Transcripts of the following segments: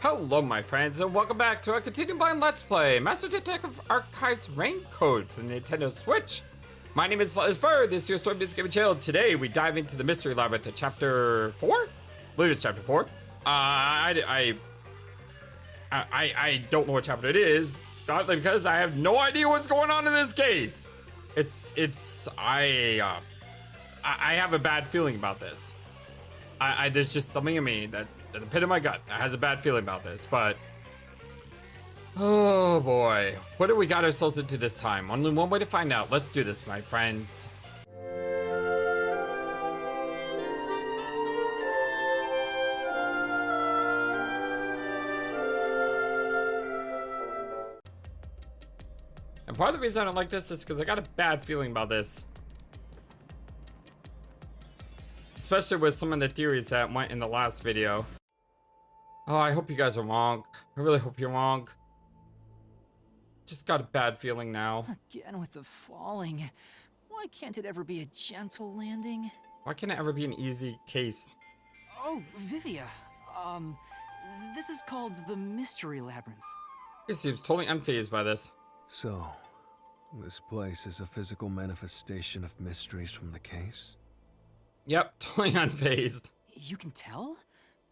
Hello my friends and welcome back to a continuing blind Let's Play Master Detective Archives Rank Code for the Nintendo Switch. My name is FlightlessBird, this is your story based game channel. Today we dive into the Mystery Labyrinth at chapter 4? I believe it's chapter 4. I don't know what chapter it is, partly because I have no idea what's going on in this case. I have a bad feeling about this. There's just something in me that at the pit of my gut has a bad feeling about this, but oh boy, what do we got ourselves into this time? Only one way to find out. Let's do this, my friends. And part of the reason I don't like this is because I got a bad feeling about this. Especially with some of the theories that went in the last video. Oh, I hope you guys are wrong. I really hope you're wrong. Just got a bad feeling now. Again with the falling. Why can't it ever be a gentle landing? Why can't it ever be an easy case? Oh, Vivia. This is called the Mystery Labyrinth. He seems totally unfazed by this. So, this place is a physical manifestation of mysteries from the case? Yep, totally unfazed. You can tell?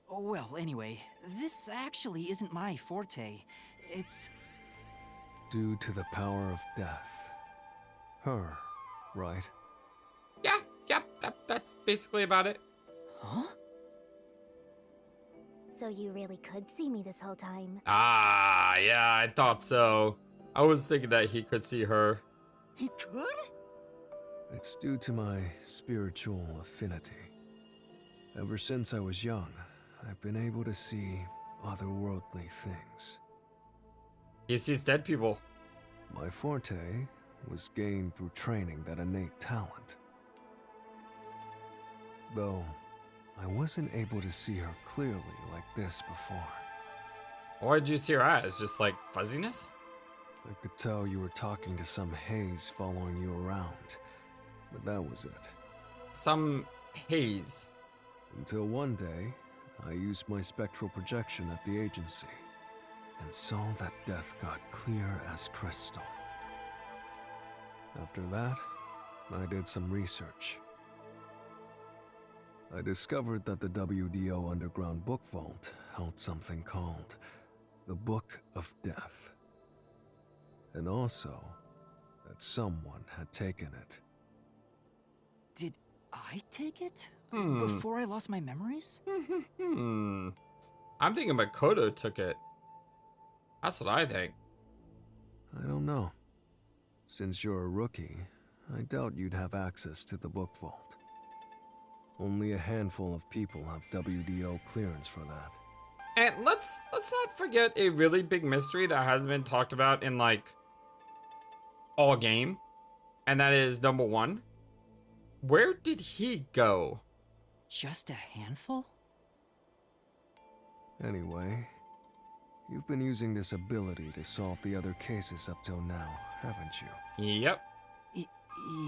Oh, well, anyway, this actually isn't my forte. It's... Due to the power of death. Her, right? Yeah, that's basically about it. Huh? So you really could see me this whole time? Ah, yeah, I thought so. I was thinking that he could see her. He could? It's due to my spiritual affinity. Ever since I was young, I've been able to see otherworldly things. He sees dead people. My forte was gained through training that innate talent. Though, I wasn't able to see her clearly like this before. What did you see her as? Just like fuzziness? I could tell you were talking to some haze following you around, but that was it. Some haze. Until one day, I used my spectral projection at the agency and saw that death got clear as crystal. After that, I did some research. I discovered that the WDO underground book vault held something called the Book of Death. And also, that someone had taken it. Did I take it? Before I lost my memories? I'm thinking Makoto took it. That's what I think. I don't know. Since you're a rookie, I doubt you'd have access to the book vault. Only a handful of people have WDO clearance for that. And let's not forget a really big mystery that hasn't been talked about in like all game. And that is number 1. Where did he go? Just a handful? Anyway, you've been using this ability to solve the other cases up till now, haven't you? Yep.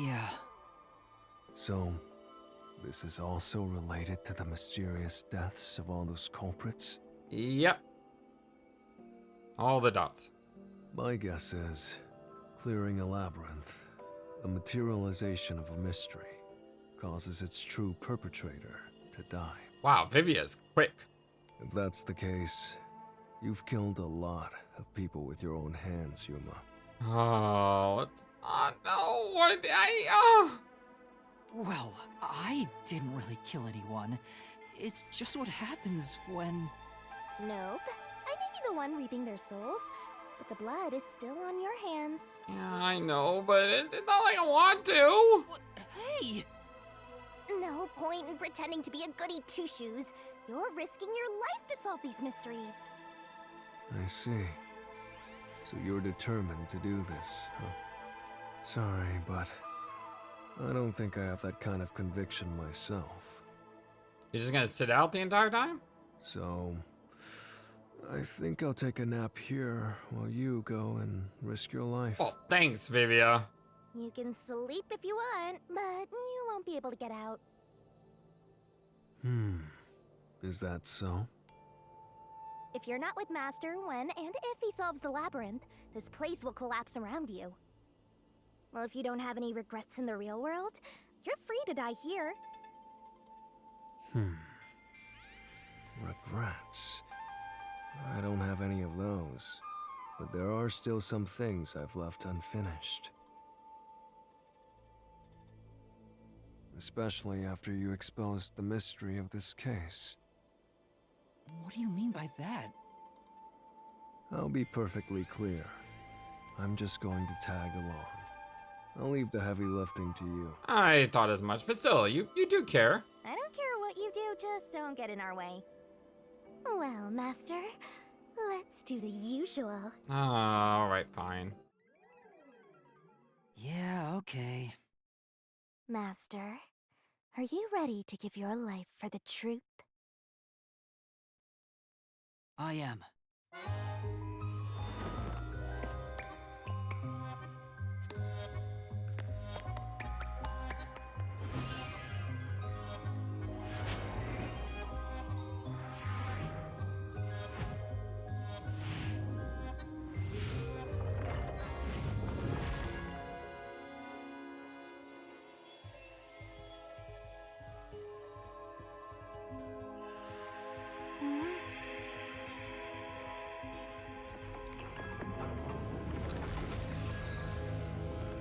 Yeah. So, this is also related to the mysterious deaths of all those culprits? Yep. All the dots. My guess is, clearing a labyrinth, a materialization of a mystery, causes its true perpetrator to die. Wow, Vivia's quick. If that's the case, you've killed a lot of people with your own hands, Yuma. Oh, no, what, Well, I didn't really kill anyone. It's just what happens when... Nope. I may be the one reaping their souls, but the blood is still on your hands. Yeah, I know, but it's not like I want to. What? Hey! No point in pretending to be a goody two-shoes. You're risking your life to solve these mysteries. I see. So you're determined to do this, huh? Sorry, but I don't think I have that kind of conviction myself. You're just gonna sit out the entire time? So, I think I'll take a nap here while you go and risk your life. Oh, thanks, Vivia. You can sleep if you want, but you won't be able to get out. Is that so? If you're not with Master when and if he solves the labyrinth, this place will collapse around you. Well, if you don't have any regrets in the real world, you're free to die here. Regrets. I don't have any of those. But there are still some things I've left unfinished. Especially after you exposed the mystery of this case. What do you mean by that? I'll be perfectly clear. I'm just going to tag along. I'll leave the heavy lifting to you. I thought as much, but still, you do care. I don't care what you do, just don't get in our way. Well, Master, let's do the usual. Alright, fine. Yeah, okay. Master, are you ready to give your life for the truth? I am.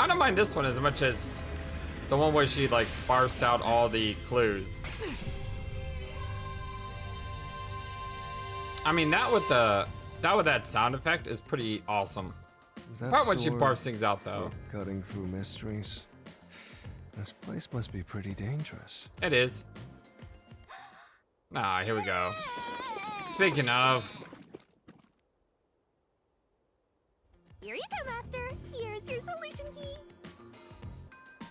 I don't mind this one as much as the one where she like barfs out all the clues. I mean, that with that sound effect is pretty awesome. Is that Part when she sword barfs things out though. for cutting through mysteries? This place must be pretty dangerous. It is. Ah, here we go. Speaking of, Here you go, Master. Here's your solution key.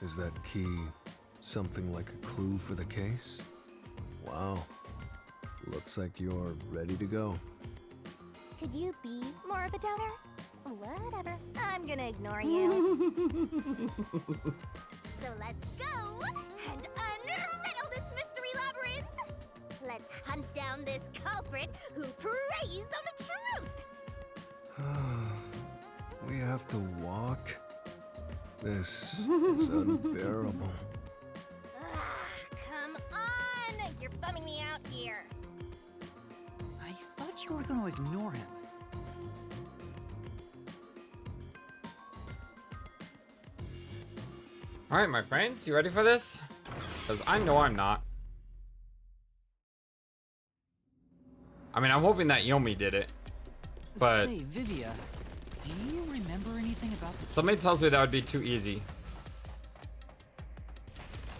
Is that key something like a clue for the case? Wow. Looks like you're ready to go. Could you be more of a downer? Whatever. I'm gonna ignore you. So let's go and unriddle this mystery labyrinth. Let's hunt down this culprit who preys on the truth. We have to walk? This is unbearable. Come on! You're bumming me out here. I thought you were gonna ignore him. alright, my friends, you ready for this? Because I know I'm not. I mean, I'm hoping that Yumi did it. But Say, Vivia, do you remember anything about the... somebody tells me that would be too easy.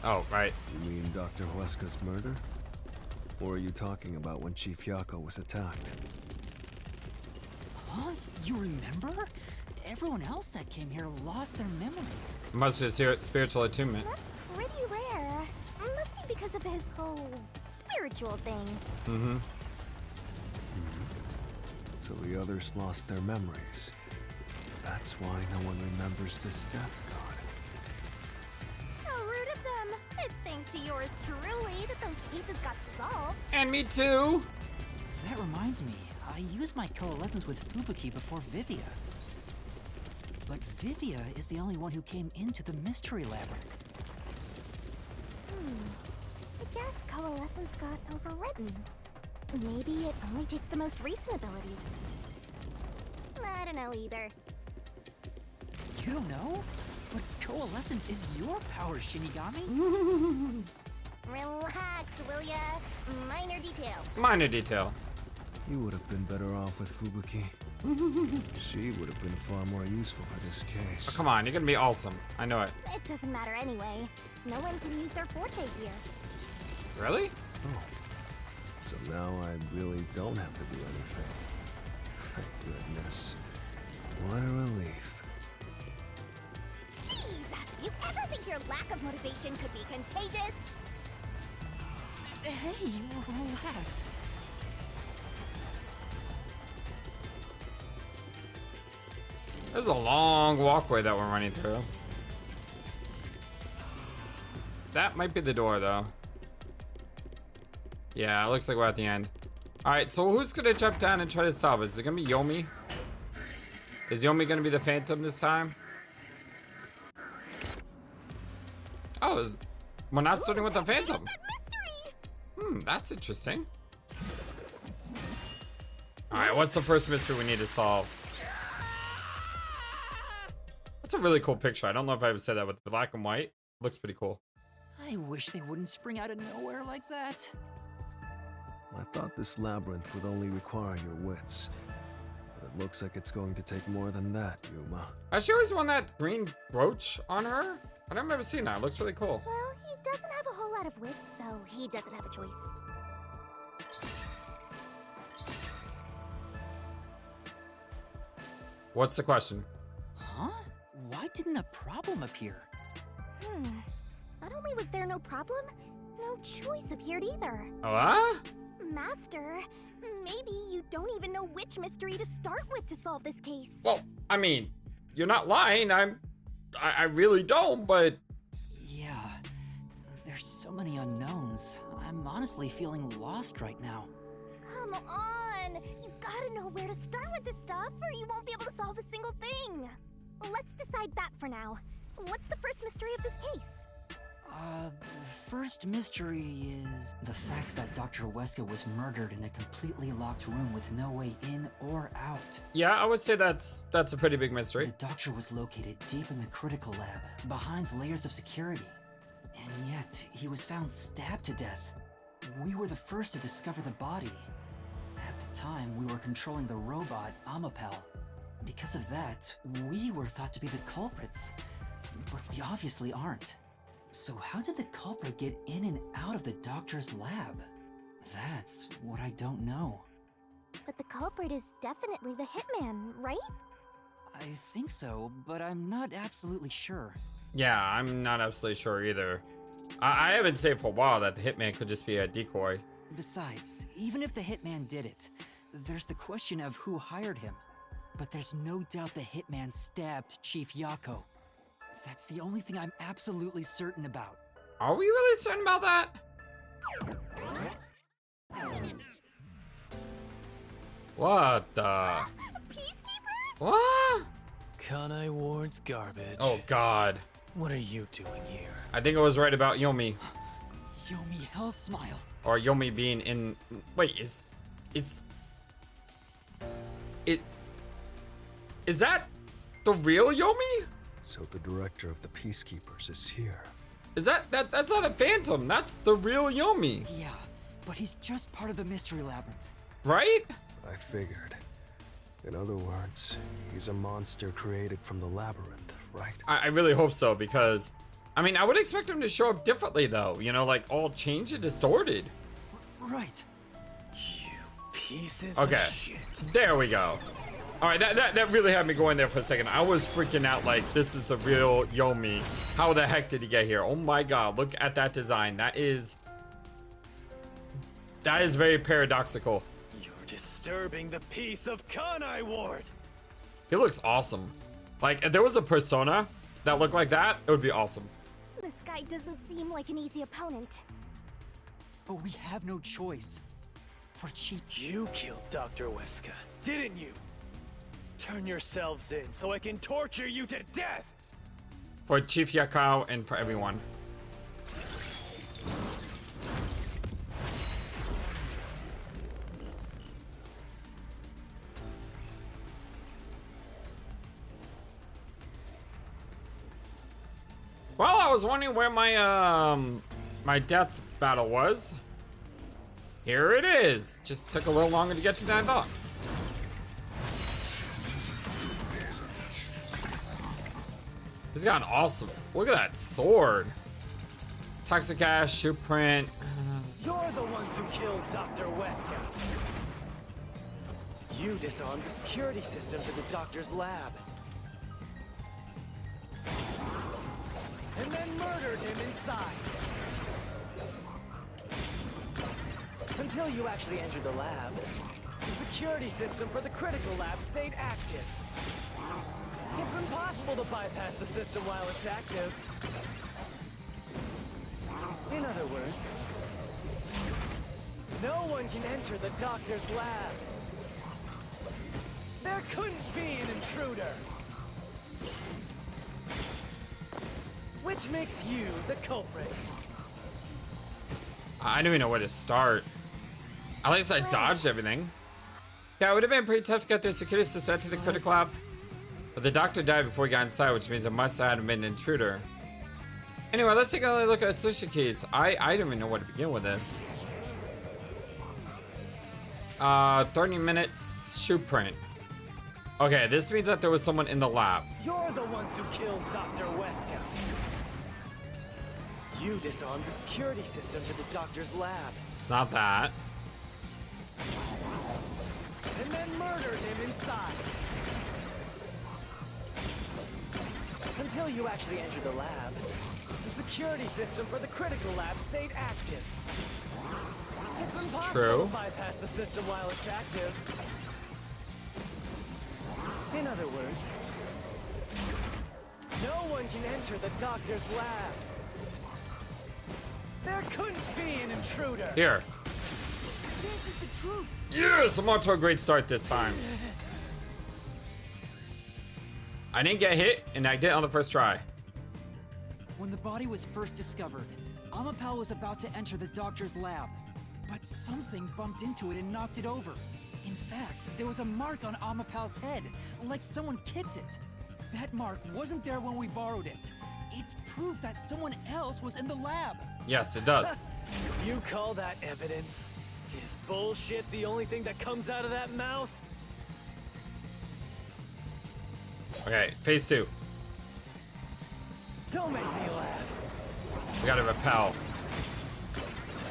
Oh, right. You mean Dr. Huesca's murder? Or are you talking about when Chief Yako was attacked? Huh? You remember? Everyone else that came here lost their memories. Must be a spiritual attunement. That's pretty rare. Must be because of his whole spiritual thing. Mm-hmm. So the others lost their memories. That's why no one remembers this death guard. How rude of them. It's thanks to yours truly that those cases got solved. And me too. That reminds me, I used my coalescence with Fubuki before Vivia. But Vivia is the only one who came into the mystery labyrinth. I guess coalescence got overwritten. Maybe it only takes the most recent ability. I don't know either. You don't know? But coalescence is your power, Shinigami. Relax, will ya? Minor detail. Minor detail. You would have been better off with Fubuki. She would have been far more useful for this case. Oh, come on, you're gonna be awesome. I know it. It doesn't matter anyway. No one can use their forte here. Really? Oh. So now I really don't have to do anything. Thank goodness. What a relief. Jeez! You ever think your lack of motivation could be contagious? Hey, relax. This is a long walkway that we're running through. That might be the door, though. Yeah, it looks like we're at the end. Alright, so who's gonna jump down and try to solve it? Is it gonna be Yomi? Is Yomi gonna be the Phantom this time? Oh, we're not starting with the Phantom. That's interesting. Alright, what's the first mystery we need to solve? That's a really cool picture. I don't know if I ever said that with black and white. Looks pretty cool. I wish they wouldn't spring out of nowhere like that. I thought this labyrinth would only require your wits. But it looks like it's going to take more than that, Yuma. Has she always worn that green brooch on her? I don't remember seeing that. It looks really cool. Well, he doesn't have a whole lot of wits, so he doesn't have a choice. What's the question? Huh? Why didn't a problem appear? Not only was there no problem, no choice appeared either. What? Master, maybe you don't even know which mystery to start with to solve this case. Well, I mean, you're not lying. I really don't, but... Yeah, there's so many unknowns. I'm honestly feeling lost right now. Come on! You gotta know where to start with this stuff, or you won't be able to solve a single thing. Let's decide that for now. What's the first mystery of this case? The first mystery is the fact that Dr. Weska was murdered in a completely locked room with no way in or out. Yeah, I would say that's a pretty big mystery. The doctor was located deep in the critical lab, behind layers of security. And yet, he was found stabbed to death. We were the first to discover the body. At the time, we were controlling the robot, Amapel. Because of that, we were thought to be the culprits. But we obviously aren't. So how did the culprit get in and out of the doctor's lab? That's what I don't know. But the culprit is definitely the hitman, right? I think so, but I'm not absolutely sure. Yeah, I'm not absolutely sure either. I have been saying for a while that the hitman could just be a decoy. Besides, even if the hitman did it, there's the question of who hired him. But there's no doubt the hitman stabbed Chief Yako. That's the only thing I'm absolutely certain about. Are we really certain about that? What the? Peacekeepers? What? Kanai Ward's garbage. Oh God. What are you doing here? I think I was right about Yomi. Yomi Hell Smile. Or Yomi being in... Wait, is that the real Yomi? So the director of the Peacekeepers is here. Is that's not a phantom, that's the real Yomi. Yeah, but he's just part of the Mystery Labyrinth. Right? I figured. In other words, he's a monster created from the labyrinth, right? I really hope so, because... I mean, I would expect him to show up differently, though. You know, like, all changed and distorted. Right. You pieces Okay, of shit. there we go. All right, that really had me going there for a second. I was freaking out like, this is the real Yomi. How the heck did he get here? Oh my God, look at that design. That is very paradoxical. You're disturbing the peace of Kanai Ward. He looks awesome. Like, if there was a persona that looked like that, it would be awesome. This guy doesn't seem like an easy opponent. But we have no choice. For Chief... You killed Dr. Weska, didn't you? Turn yourselves in so I can torture you to death! For Chief Yakao and for everyone. Well, I was wondering where my my death battle was. Here it is. Just took a little longer to get to than I thought. He's got an awesome, look at that sword. Toxic ash, shoe print. You're the ones who killed Dr. Weska. You disarmed the security systems of the doctor's lab. And then murdered him inside. Until you actually entered the lab, the security system for the critical lab stayed active. It's impossible to bypass the system while it's active. In other words, No one can enter the doctor's lab. There couldn't be an intruder. Which makes you the culprit. I don't even know where to start. At least I dodged everything. Yeah, it would have been pretty tough to get their security system to the critical lab. But the doctor died before he got inside, which means it must have been an intruder. Anyway, let's take a look at solution keys. I don't even know where to begin with this. 30 minutes shoe print. Okay, this means that there was someone in the lab. You're the ones who killed Dr. Wesker. You disarmed the security system to the doctor's lab. It's not that. And then murdered him inside. Until you actually entered the lab, the security system for the critical lab stayed active. It's impossible True. to bypass the system while it's active. In other words, no one can enter the doctor's lab. There couldn't be an intruder. Here. This is the truth. Yes, I'm on to a great start this time. I didn't get hit, and I did it on the first try. When the body was first discovered, Amapal was about to enter the doctor's lab, but something bumped into it and knocked it over. In fact, there was a mark on Amapal's head, like someone kicked it. That mark wasn't there when we borrowed it. It's proof that someone else was in the lab. Yes, it does. You call that evidence? Is bullshit the only thing that comes out of that mouth? Okay, phase 2. Don't make me laugh. We gotta repel.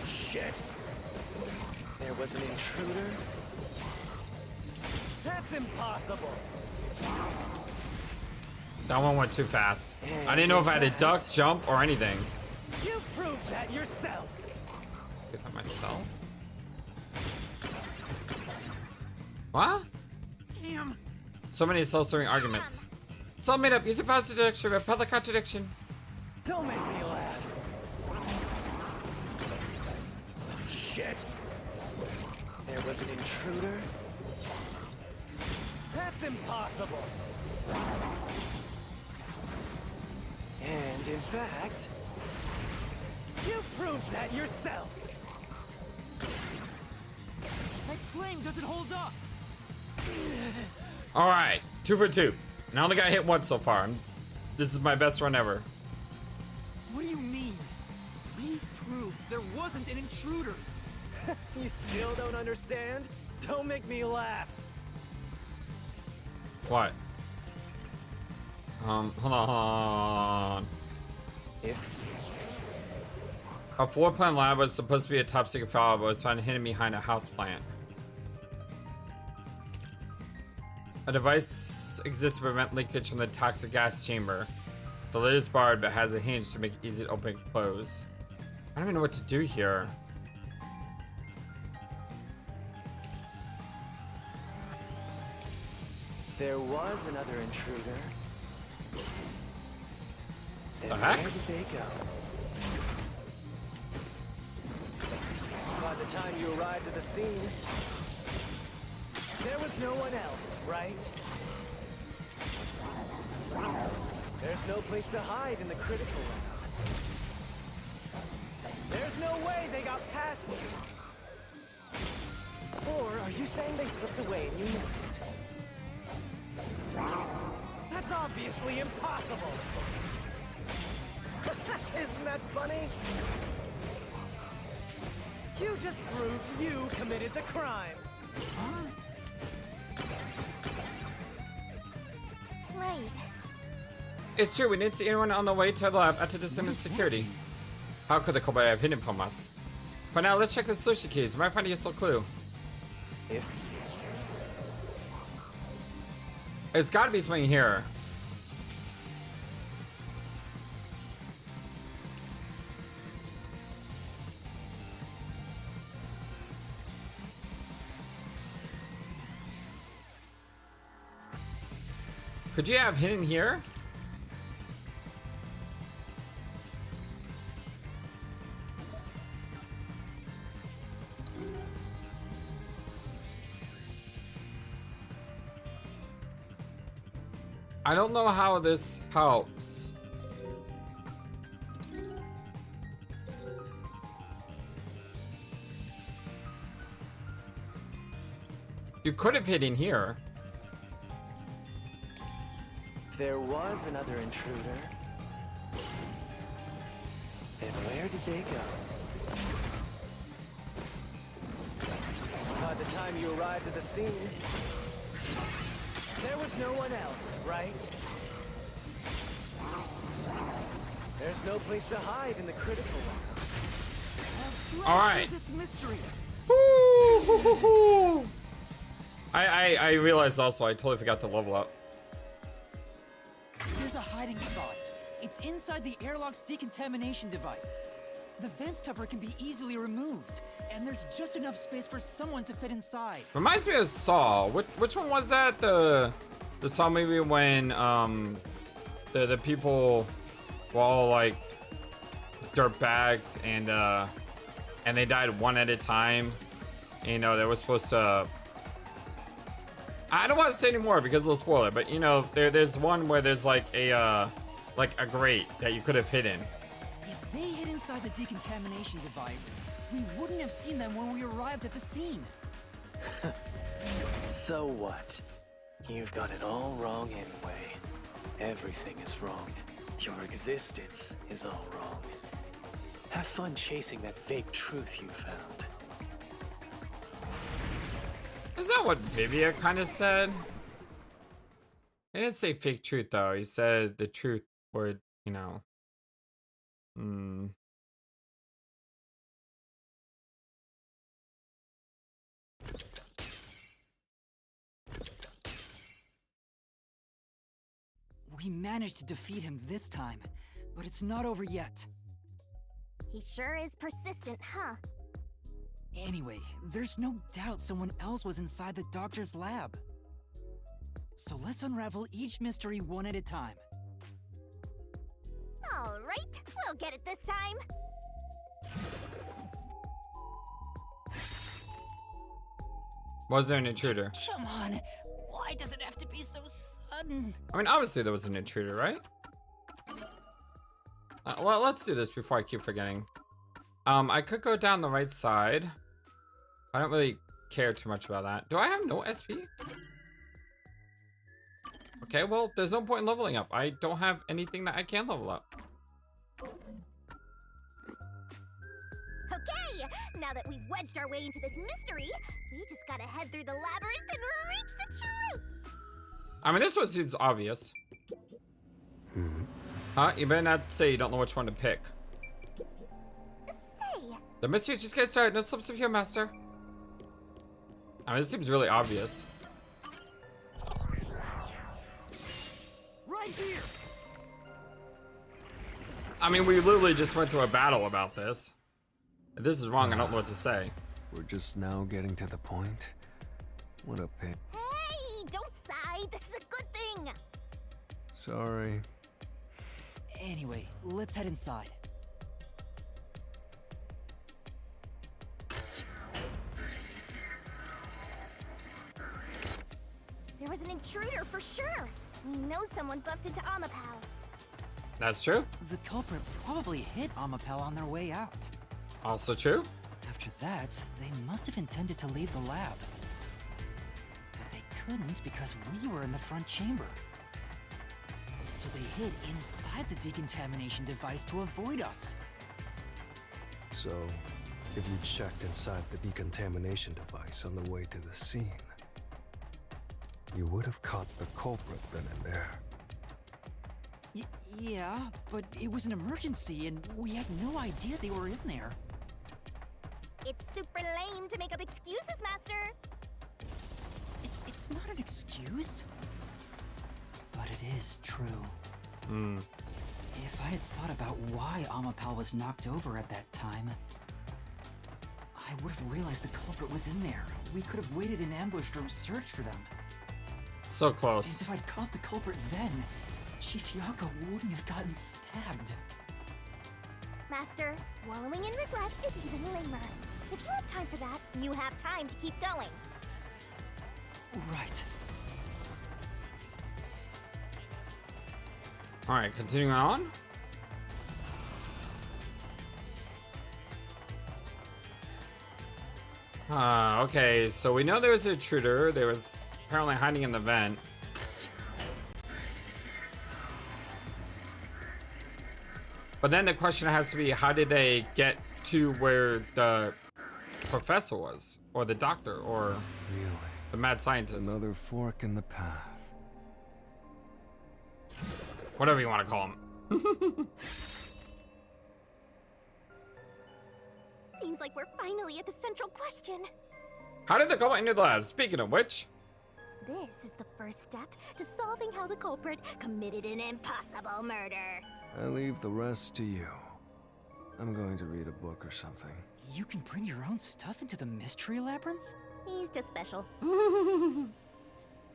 Shit. There was an intruder? That's impossible. That one went too fast. I didn't know if I had to duck, jump, or anything. You proved that yourself. Get that myself. What? Damn. So many soul-stirring arguments. It's all made up. Use a positive deduction, repel the contradiction. Don't make me laugh. Shit. There was an intruder? That's impossible. And in fact, you proved that yourself. That claim doesn't hold up. All right, 2 for 2. And I only got hit once so far. This is my best run ever. What do you mean? We proved there wasn't an intruder. You still don't understand? Don't make me laugh. What? Hold on. If A floor plan lab was supposed to be a top secret file, but was found hidden behind a house plant. A device exists to prevent leakage from the toxic gas chamber. The lid is barred, but has a hinge to make it easy to open and close. I don't even know what to do here. there was another intruder, then The heck? where did they go? By the time you arrived at the scene, there was no one else, right? There's no place to hide in the critical lab. There's no way they got past you. Or are you saying they slipped away and you missed it? That's obviously impossible! Isn't that funny? You just proved you committed the crime. Right. It's true, we didn't see anyone on the way to the lab after the security. How could the Kobai have hidden from us? For now, let's check the solution keys. We might find a useful clue. If There's gotta be something here. Could you have hidden here? I don't know how this helps. You could have hid in here. There was another intruder. Then where did they go? By the time you arrived at the scene, there was no one else, right? There's no place to hide in the critical lab. All right. This mystery. Woo! I realized also I totally forgot to level up. There's a hiding spot. It's inside the airlock's decontamination device. The vents cover can be easily removed, and there's just enough space for someone to fit inside. Reminds me of Saw. Which one was that? The Saw movie when the people were all like dirt bags and they died one at a time. You know, they were supposed to. I don't want to say anymore because it'll spoil it, but you know, there's one where there's like a grate that you could have hidden. If they hid inside the decontamination device, we wouldn't have seen them when we arrived at the scene. So what? You've got it all wrong anyway. Everything is wrong. Your existence is all wrong. Have fun chasing that fake truth you found. Is that what Vivia kind of said? He didn't say fake truth though. He said the truth would, you know. We managed to defeat him this time, but it's not over yet. He sure is persistent, huh? Anyway, there's no doubt someone else was inside the doctor's lab. So let's unravel each mystery one at a time. All right, we'll get it this time. Was there an intruder? Come on, why does it have to be so sudden? I mean, obviously there was an intruder, right? Well, let's do this before I keep forgetting. I could go down the right side. I don't really care too much about that. Do I have no SP? Okay, well, there's no point in leveling up. I don't have anything that I can level up. Okay, now that we've wedged our way into this mystery, we just gotta head through the labyrinth and reach the truth! I mean, this one seems obvious. Huh? You better not say you don't know which one to pick. Say, The mystery's just getting started. No slips up here, Master. I mean, this seems really obvious. Right here! I mean, we literally just went through a battle about this. If this is wrong, I don't know what to say. We're just now getting to the point. What a pain. hey, don't sigh, this is a good thing! Sorry. Anyway, let's head inside. There was an intruder for sure. We know someone bumped into Amapal. That's true. The culprit probably hit Amapal on their way out. Also true. After that, they must have intended to leave the lab. But they couldn't because we were in the front chamber. So they hid inside the decontamination device to avoid us. So, if you checked inside the decontamination device on the way to the scene, you would have caught the culprit then and there. Yeah, but it was an emergency and we had no idea they were in there. It's super lame to make up excuses, Master! It's not an excuse. But it is true. If I had thought about why Amapal was knocked over at that time, I would have realized the culprit was in there. We could have waited in ambush or searched for them. So close. And if I'd caught the culprit then, Chief Yako wouldn't have gotten stabbed. Master, wallowing in regret is even lamer. If you have time for that, you have time to keep going. Right. Alright, continuing on. Okay, so we know there was an intruder. There was apparently hiding in the vent. But then the question has to be, how did they get to where the professor was? Or the doctor? Or Really? the mad scientist? Another fork in the path. Whatever you want to call him. Seems like we're finally at the central question. How did they go into the lab? Speaking of which, This is the first step to solving how the culprit committed an impossible murder. I leave the rest to you. I'm going to read a book or something. You can bring your own stuff into the mystery labyrinth? He's just special.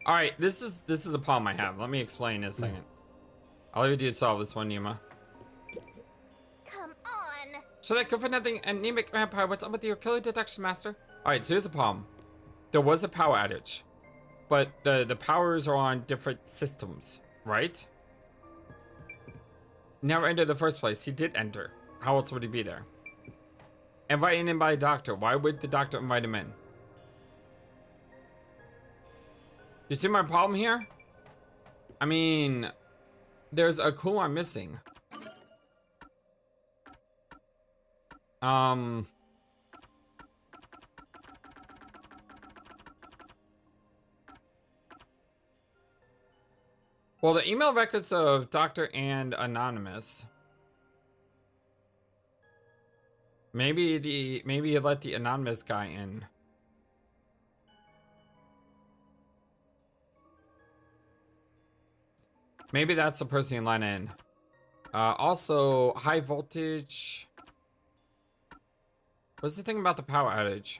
alright, this is a problem I have. Let me explain in a second. I'll leave you to solve this one, Yuma. Come on. So that good for nothing anemic vampire, what's up with your killer detection master? Alright, so here's the problem. There was a power outage, but the powers are on different systems, right? Never entered the first place. He did enter. How else would he be there? Invited in by a doctor. Why would the doctor invite him in? You see my problem here? I mean, there's a clue I'm missing. Well, the email records of Doctor and Anonymous. Maybe you let the anonymous guy in. Maybe that's the person you let in. Also, high voltage. What's the thing about the power outage?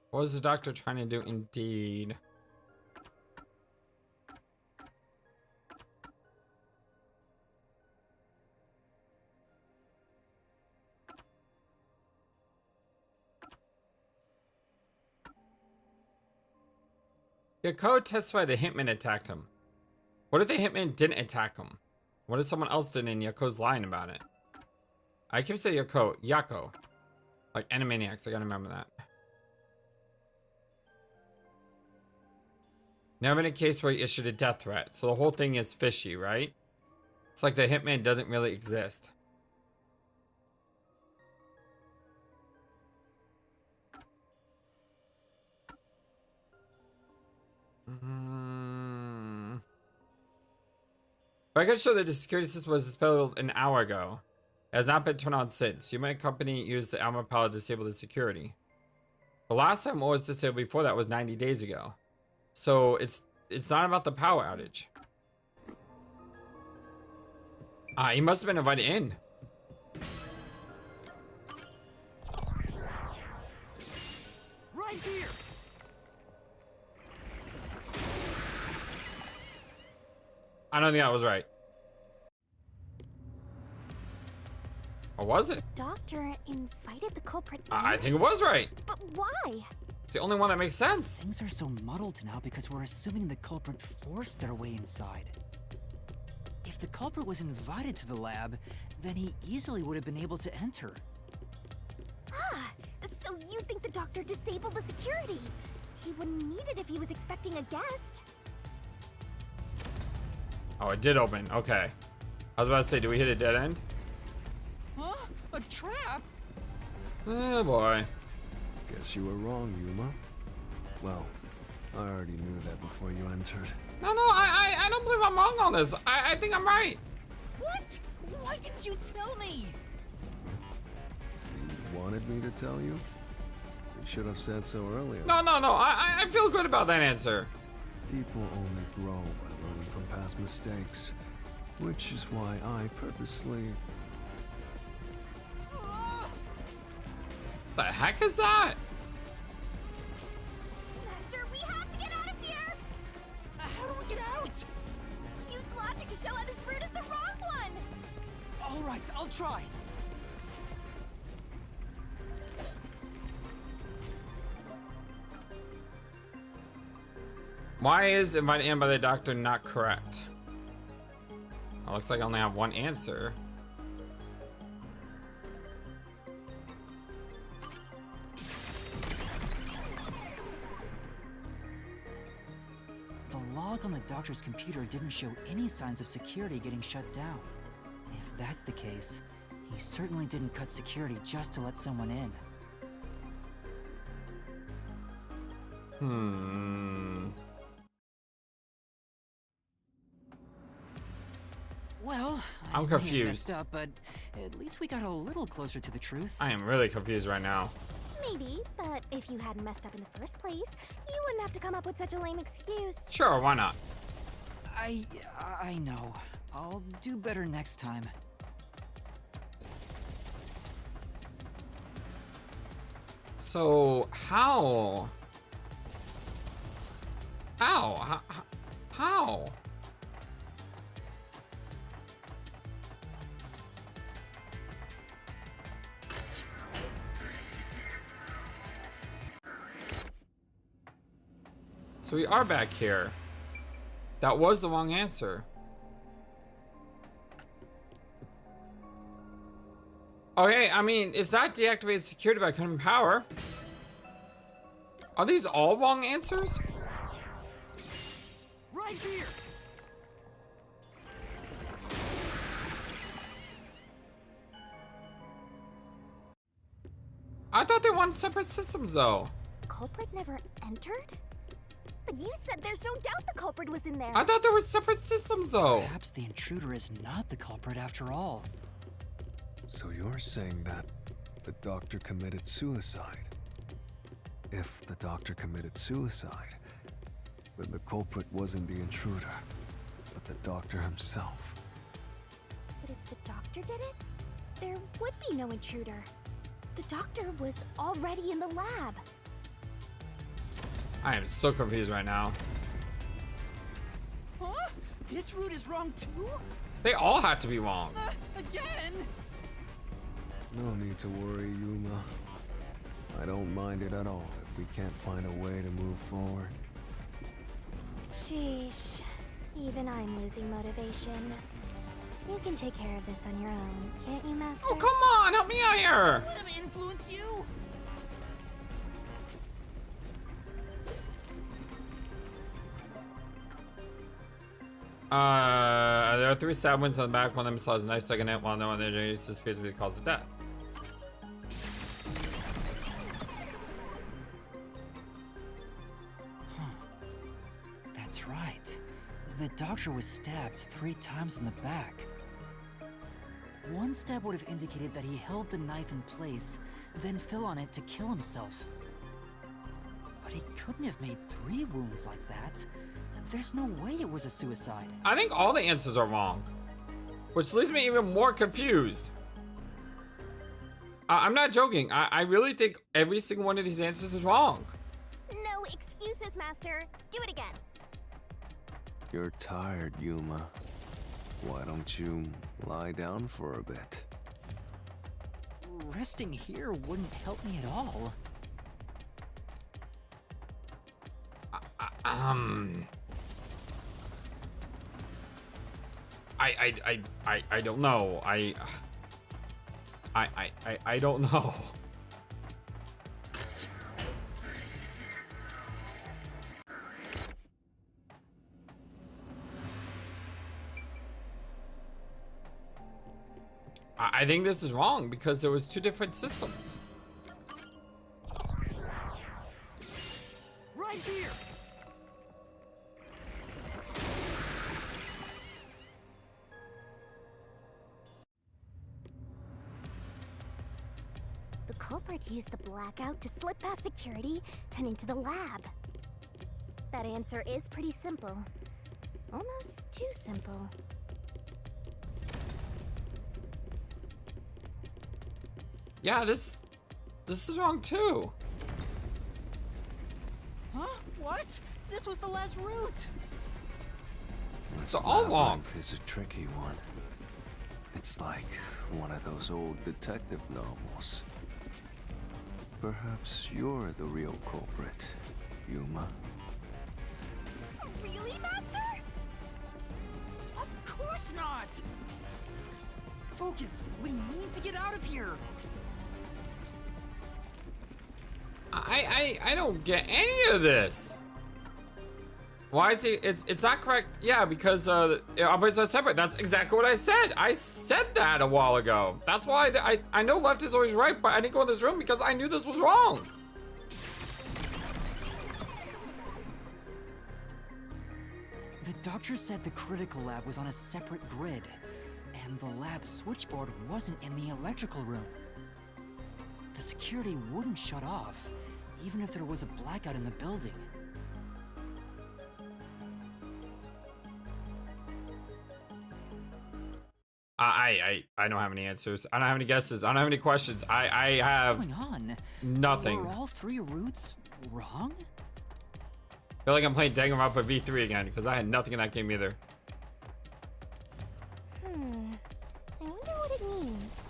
What was the doctor trying to do? Indeed. Yako testified the hitman attacked him. What if the hitman didn't attack him? What if someone else did and Yako's lying about it? I keep saying Yako. Like Animaniacs, I gotta remember that. Never been a case where he issued a death threat, so the whole thing is fishy, right? It's like the hitman doesn't really exist. Records show that the security system was disabled an hour ago. It has not been turned on since. Yuma company used the armor power to disable the security. The last time it was disabled before that was 90 days ago. So it's not about the power outage. He must have been invited in. Right here. I don't think that was right. Or was it? Doctor invited the culprit in? I think it was right. But why? It's the only one that makes sense. Things are so muddled now because we're assuming the culprit forced their way inside. If the culprit was invited to the lab, then he easily would have been able to enter. Ah, so you think the doctor disabled the security? He wouldn't need it if he was expecting a guest. Oh, it did open. Okay. I was about to say, do we hit a dead end? Huh? A trap? Oh boy. Guess you were wrong, Yuma. Well, I already knew that before you entered. No, I don't believe I'm wrong on this. I think I'm right. What? Why didn't you tell me? You wanted me to tell you? You should have said so earlier. No. I feel good about that answer. People only grow by learning from past mistakes, which is why I purposely... The heck is that? Master, we have to get out of here! All right, I'll try. Why is invited in by the doctor not correct? It looks like I only have one answer. The log on the doctor's computer didn't show any signs of security getting shut down. If that's the case, he certainly didn't cut security just to let someone in. Well, I'm I may have confused. messed up, but at least we got a little closer to the truth. I am really confused right now. Maybe, but if you hadn't messed up in the first place, you wouldn't have to come up with such a lame excuse. Sure, why not? I know. I'll do better next time. So, how? How? How? So we are back here. That was the wrong answer. Okay, I mean, is that deactivated security by cutting power? Are these all wrong answers? Right here. I thought they wanted separate systems though. Culprit never entered? But you said there's no doubt the culprit was in there. I thought there were separate systems though. Perhaps the intruder is not the culprit after all. So you're saying that the doctor committed suicide? If the doctor committed suicide, then the culprit wasn't the intruder, but the doctor himself. But if the doctor did it, there would be no intruder. The doctor was already in the lab. I am so confused right now. Huh? This route is wrong too? They all have to be wrong. Again? No need to worry, Yuma. I don't mind it at all if we can't find a way to move forward. Sheesh. Even I'm losing motivation. You can take care of this on your own, can't you, Master? Oh, come on, help me out here. Let him influence you? There are 3 stab wounds on the back. One of them still has a nice second hit, while no one appears to be the cause of death. That's right. The doctor was stabbed 3 times in the back. One stab would have indicated that he held the knife in place, then fell on it to kill himself. But he couldn't have made 3 wounds like that. There's no way it was a suicide. I think all the answers are wrong, which leaves me even more confused. I'm not joking. I really think every single one of these answers is wrong. No excuses, Master. Do it again. You're tired, Yuma. Why don't you lie down for a bit? Resting here wouldn't help me at all. I don't know. I don't know. I think this is wrong because there was 2 different systems. Right here. The culprit used the blackout to slip past security and into the lab. That answer is pretty simple. Almost too simple. Yeah, this is wrong too. Huh? What? This was the last route. This They're all wrong. labyrinth is a tricky one. It's like one of those old detective novels. Perhaps you're the real culprit, Yuma. Really, Master? Of course not! Focus! We need to get out of here! I don't get any of this. Why is he? It's not correct. Yeah, because operates are separate. That's exactly what I said. I said that a while ago. That's why I know left is always right, but I didn't go in this room because I knew this was wrong. The doctor said the critical lab was on a separate grid, and the lab switchboard wasn't in the electrical room. The security wouldn't shut off, even if there was a blackout in the building. I don't have any answers. I don't have any guesses. I don't have any questions. I have What's going on? nothing. Were all three routes wrong? I feel like I'm playing Danganronpa V3 again because I had nothing in that game either. I wonder what it means.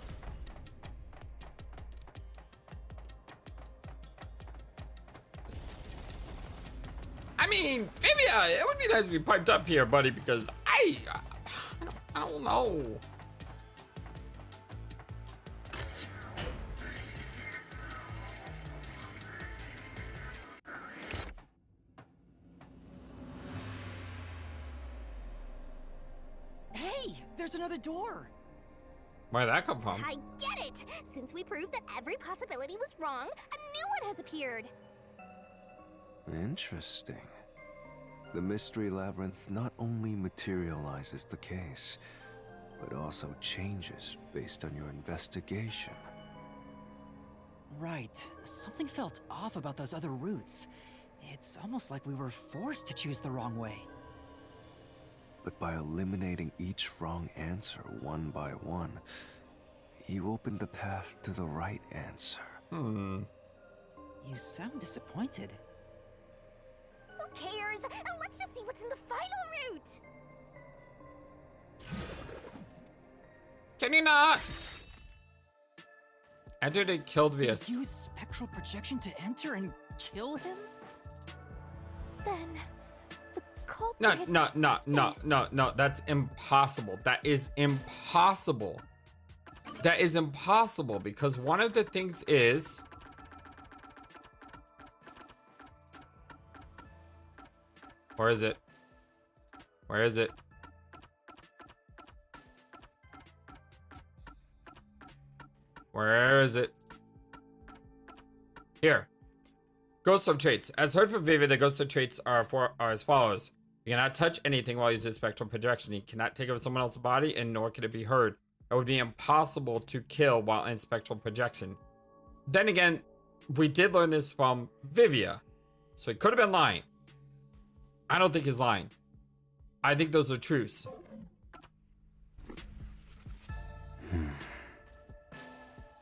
I mean, maybe it would be nice to be piped up here, buddy, because I don't know. Hey, there's another door! Where'd that come from? I get it! Since we proved that every possibility was wrong, a new one has appeared. Interesting. The Mystery Labyrinth not only materializes the case, but also changes based on your investigation. Right. Something felt off about those other routes. It's almost like we were forced to choose the wrong way. But by eliminating each wrong answer one by one, you opened the path to the right answer. You sound disappointed. Who cares? Let's just see what's in the final route! Can you not? Entered and killed via. They use spectral projection to enter and kill him? Then, the culprit... No. That's impossible. That is impossible. That is impossible because one of the things is. Where is it? Where is it? Where is it? Here. Ghost sub traits. As heard from Vivi, the ghost sub traits are as follows. You cannot touch anything while using spectral projection. You cannot take over someone else's body, and nor can it be heard. It would be impossible to kill while in spectral projection. Then again, we did learn this from Vivia. So he could have been lying. I don't think he's lying. I think those are truths.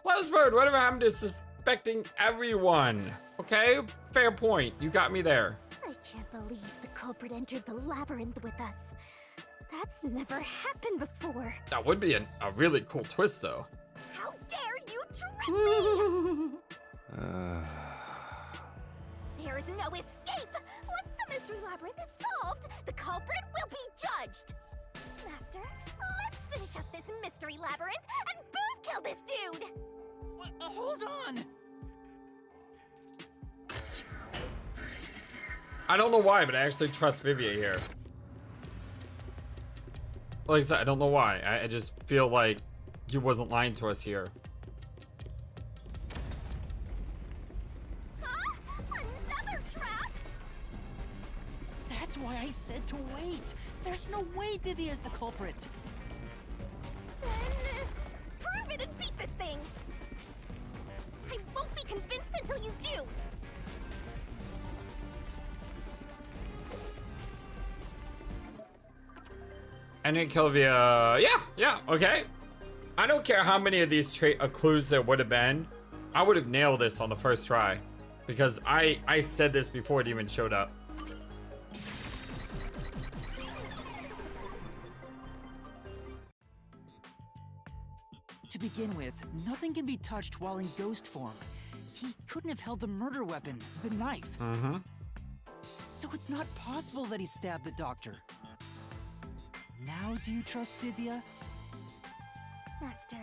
FlightlessBird, whatever happened to suspecting everyone? Okay, fair point. You got me there. I can't believe the culprit entered the labyrinth with us. That's never happened before. That would be a really cool twist, though. How dare you trick me! There is no escape! Once the mystery labyrinth is solved, the culprit will be judged! Master, let's finish up this mystery labyrinth and boom kill this dude! What? Hold on! I don't know why, but I actually trust Vivia here. Like I said, I don't know why. I just feel like he wasn't lying to us here. Huh? Another trap? That's why I said to wait. There's no way Vivi is the culprit. Then, prove it and beat this thing! I won't be convinced until you do! And then kill via, yeah, okay. I don't care how many of these clues there would have been. I would have nailed this on the first try. Because I said this before it even showed up. To begin with, nothing can be touched while in ghost form. He couldn't have held the murder weapon, the knife. Mm-hmm. So it's not possible that he stabbed the doctor. Now do you trust Vivia? Master,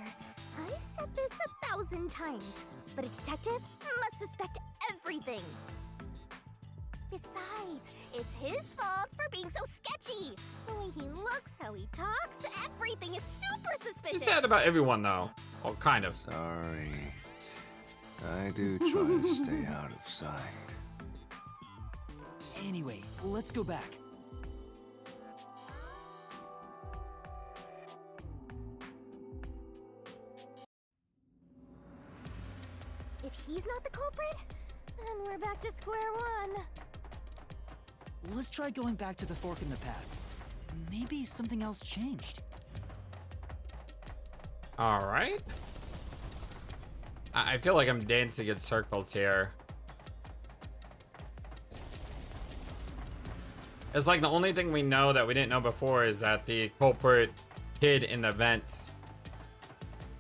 I've said this 1,000 times, but a detective must suspect everything. Besides, it's his fault for being so sketchy. The way he looks, how he talks, everything is super suspicious. He's sad about everyone, though. Well, kind of. Sorry. I do try to stay out of sight. Anyway, let's go back. If he's not the culprit, then we're back to square one. Let's try going back to the fork in the path. Maybe something else changed. All right. I feel like I'm dancing in circles here. It's like the only thing we know that we didn't know before is that the culprit hid in the vents.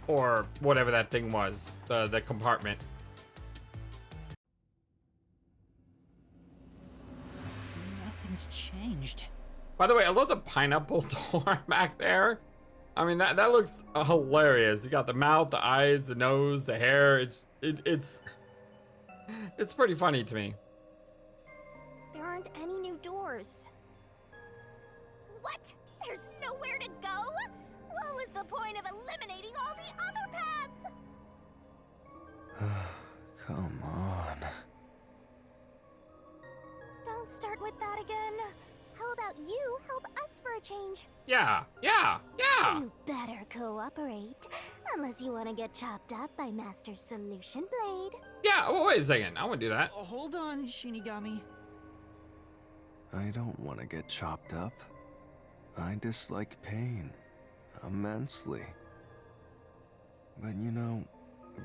Or whatever that thing was, the compartment. Nothing's changed. By the way, I love the pineapple door back there. I mean, that looks hilarious. You got the mouth, the eyes, the nose, the hair. It's pretty funny to me. There aren't any new doors. What? There's nowhere to go? What was the point of eliminating all the other paths? Come on. Don't start with that again. How about you help us for a change? Yeah. You better cooperate. Unless you want to get chopped up by Master Solution Blade. Yeah, well, wait a second. I wouldn't do that. Hold on, Shinigami. I don't want to get chopped up. I dislike pain immensely. But you know,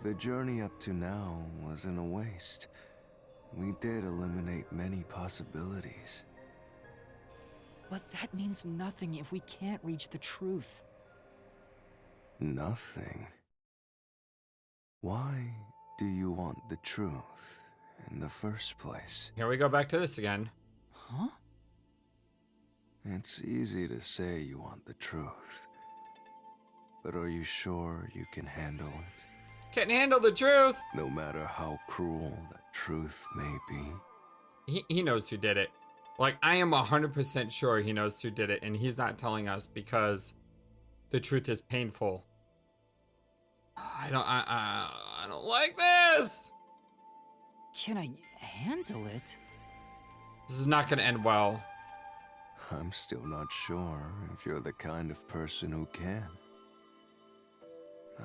the journey up to now wasn't a waste. We did eliminate many possibilities. But that means nothing if we can't reach the truth. Nothing. Why do you want the truth in the first place? Here we go back to this again. Huh? It's easy to say you want the truth. But are you sure you can handle it? Can't handle the truth. No matter how cruel that truth may be. He knows who did it. Like, I am 100% sure he knows who did it, and he's not telling us because the truth is painful. I don't like this. Can I handle it? This is not gonna end well. I'm still not sure if you're the kind of person who can.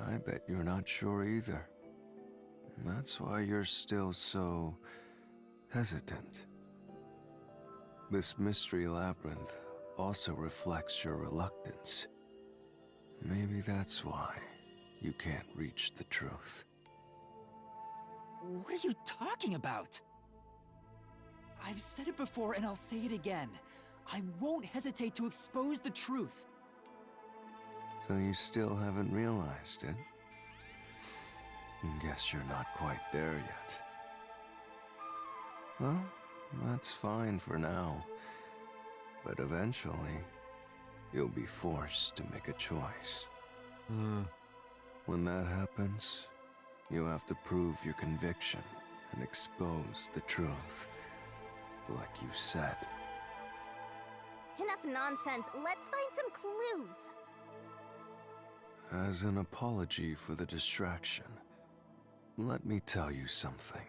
I bet you're not sure either. That's why you're still so hesitant. This mystery labyrinth also reflects your reluctance. Maybe that's why you can't reach the truth. What are you talking about? I've said it before and I'll say it again. I won't hesitate to expose the truth. So you still haven't realized it? Guess you're not quite there yet. Well, that's fine for now. But eventually, you'll be forced to make a choice. When that happens, you have to prove your conviction and expose the truth, like you said. Enough nonsense. Let's find some clues. As an apology for the distraction, let me tell you something.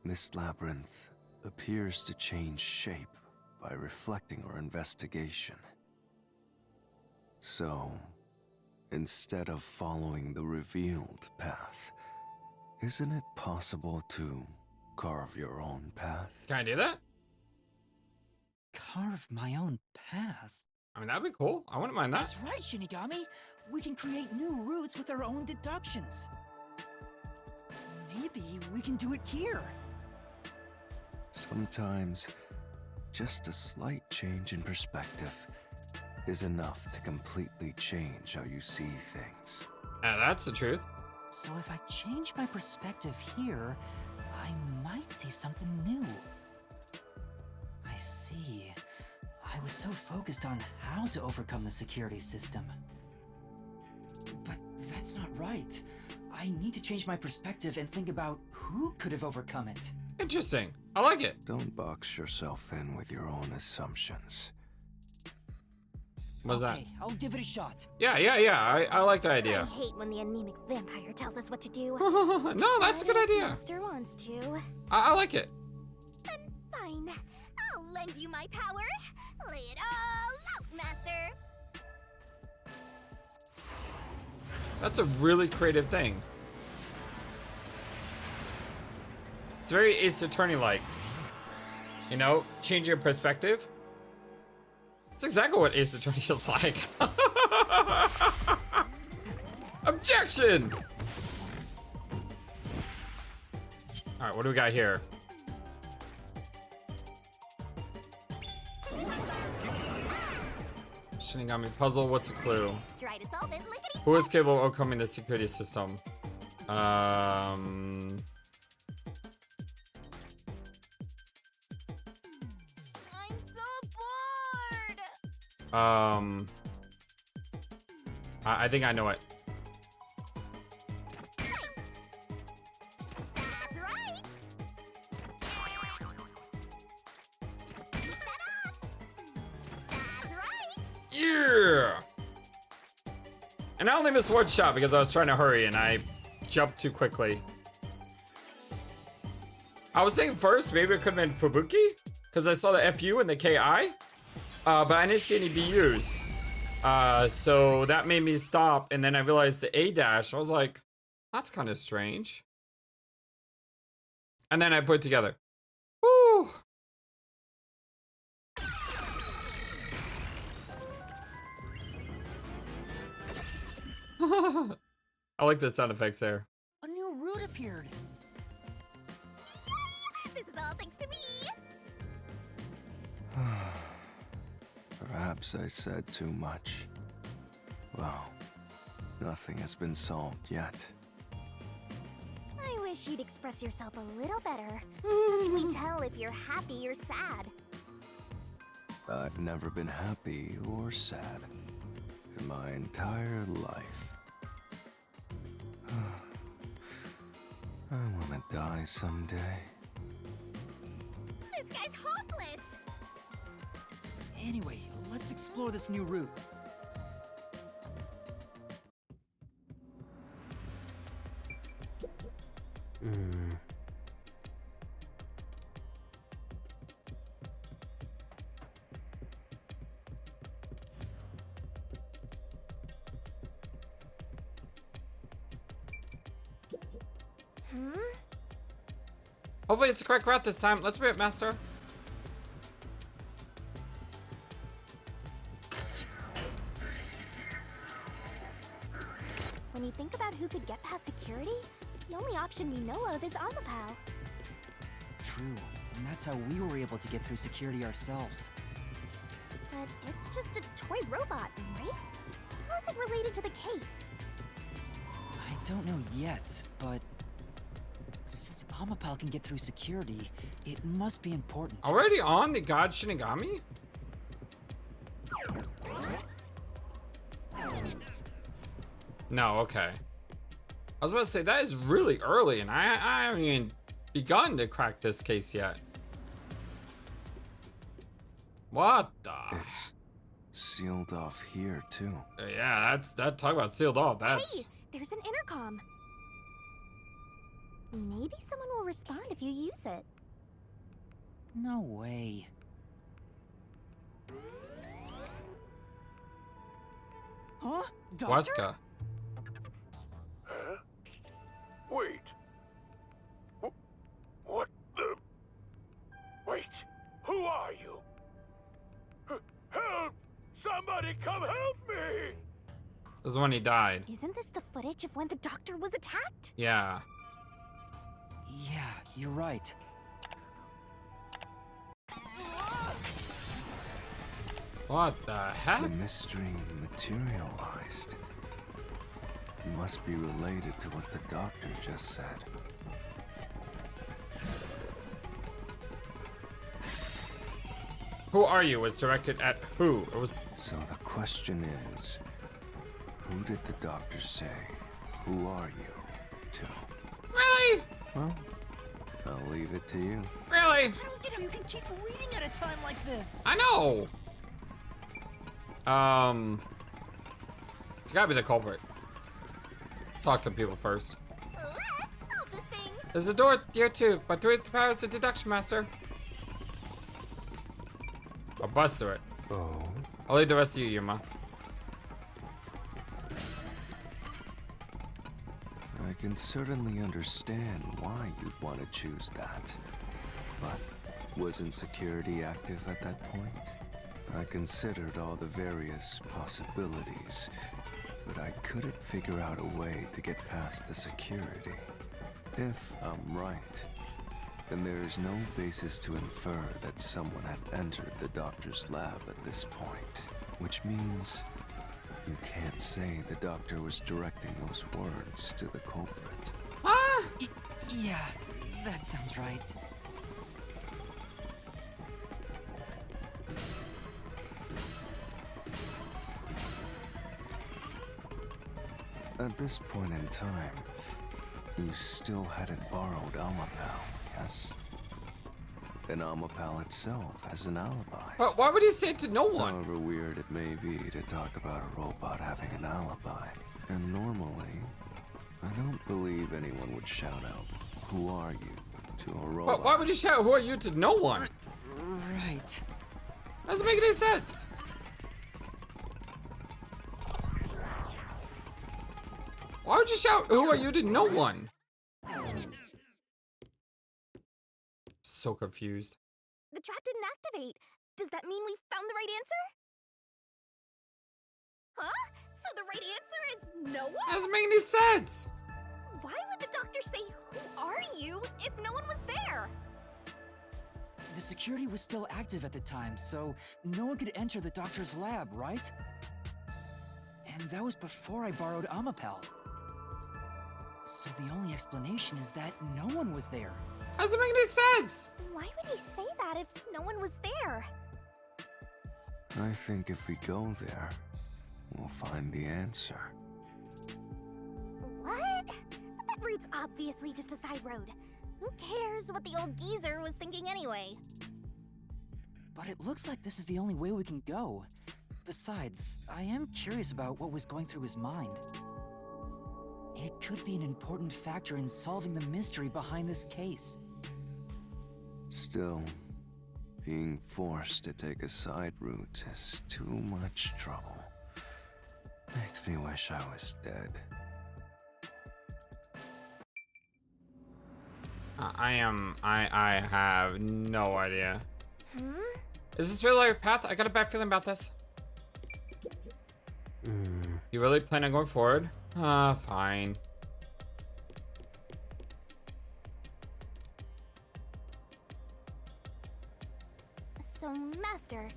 This labyrinth appears to change shape by reflecting our investigation. So, instead of following the revealed path, isn't it possible to carve your own path? Can I do that? Carve my own path? I mean, that'd be cool. I wouldn't mind that. That's right, Shinigami. We can create new routes with our own deductions. Maybe we can do it here. Sometimes, just a slight change in perspective is enough to completely change how you see things. That's the truth. So if I change my perspective here, I might see something new. I see. I was so focused on how to overcome the security system. But that's not right. I need to change my perspective and think about who could have overcome it. Interesting. I like it. Don't box yourself in with your own assumptions. What's Okay, I'll give it a shot. that? Yeah. I like the I idea. hate when the anemic vampire tells us what to do. No, that's a good But if idea. Master wants to. I like it. Then fine. I'll lend you my power. Lay it all out, Master. That's a really creative thing. It's very Ace Attorney-like. You know, change your perspective. It's exactly what Ace Attorney is like. Objection! Alright, what do we got here? Shinigami puzzle, what's a clue? Try to solve it, lickety Who is capable of overcoming the security system? I'm so bored. I think I know it. Nice. That's right. Set up. That's right. Yeah! And I only missed one shot because I was trying to hurry and I jumped too quickly. I was thinking first maybe it could have been Fubuki because I saw the FU and the KI, but I didn't see any BUs. So that made me stop, and then I realized the A dash. I was like, that's kind of strange. And then I put it together. Woo! I like the sound effects there. A new route appeared. This is all thanks to me. Perhaps I said too much. Well, nothing has been solved yet. I wish you'd express yourself a little better. How can we tell if you're happy or sad? I've never been happy or sad in my entire life. I want to die someday. This guy's hopeless. Anyway, let's explore this new route. Hopefully it's the correct route this time. Let's be it, Master. When you think about who could get past security, the only option we know of is Amapal. True, and that's how we were able to get through security ourselves. But it's just a toy robot, right? How is it related to the case? I don't know yet, but since Amapal can get through security, it must be important. Already on the God Shinigami? No, okay. I was about to say, that is really early, and I haven't even begun to crack this case yet. What the? It's sealed off here, too. Yeah, talk about sealed off. Hey, That's... there's an intercom. Maybe someone will respond if you use it. No way. Huh? Doctor? Weska. Huh? Wait. What the? Wait. Who are you? Help! Somebody come help me! This is when he died. Isn't this the footage of when the doctor was attacked? Yeah. Yeah, you're right. What the heck? The mystery materialized. It must be related to what the doctor just said. Who are you was directed at who? It was. So the question is, who did the doctor say, who are you, to? Really? Well, I'll leave it to you. Really? I don't get how you can keep reading at a time like this. I know. It's gotta be the culprit. Let's talk to people first. Let's solve this thing. There's a door here too, but through it the powers of deduction, master. I'll bust through it. Oh? I'll leave the rest of you, Yuma. I can certainly understand why you'd want to choose that. But wasn't security active at that point? I considered all the various possibilities, but I couldn't figure out a way to get past the security. If I'm right, then there is no basis to infer that someone had entered the doctor's lab at this point, which means you can't say the doctor was directing those words to the culprit. Ah! Yeah, that sounds right. At this point in time, you still hadn't borrowed Amapal, yes? And Amapal itself has an alibi. But why would he say it to no one? However weird it may be to talk about a robot having an alibi. And normally, I don't believe anyone would shout out, "Who are you?" to a robot. But why would you shout, "Who are you?" to no one? Right. Doesn't make any sense. Why would you shout, "Who are you?" to no one? So confused. The trap didn't activate. Does that mean we found the right answer? Huh? So the right answer is no one? Doesn't make any sense. Why would the doctor say, "Who are you?" if no one was there? The security was still active at the time, so no one could enter the doctor's lab, right? And that was before I borrowed Amapal. So the only explanation is that no one was there. Doesn't make any sense. Why would he say that if no one was there? I think if we go there, we'll find the answer. What? That route's obviously just a side road. Who cares what the old geezer was thinking anyway? But it looks like this is the only way we can go. Besides, I am curious about what was going through his mind. It could be an important factor in solving the mystery behind this case. Still, being forced to take a side route is too much trouble. Makes me wish I was dead. I have no idea. Hmm? Is this really your path? I got a bad feeling about this. You really plan on going forward? Fine. So, Master,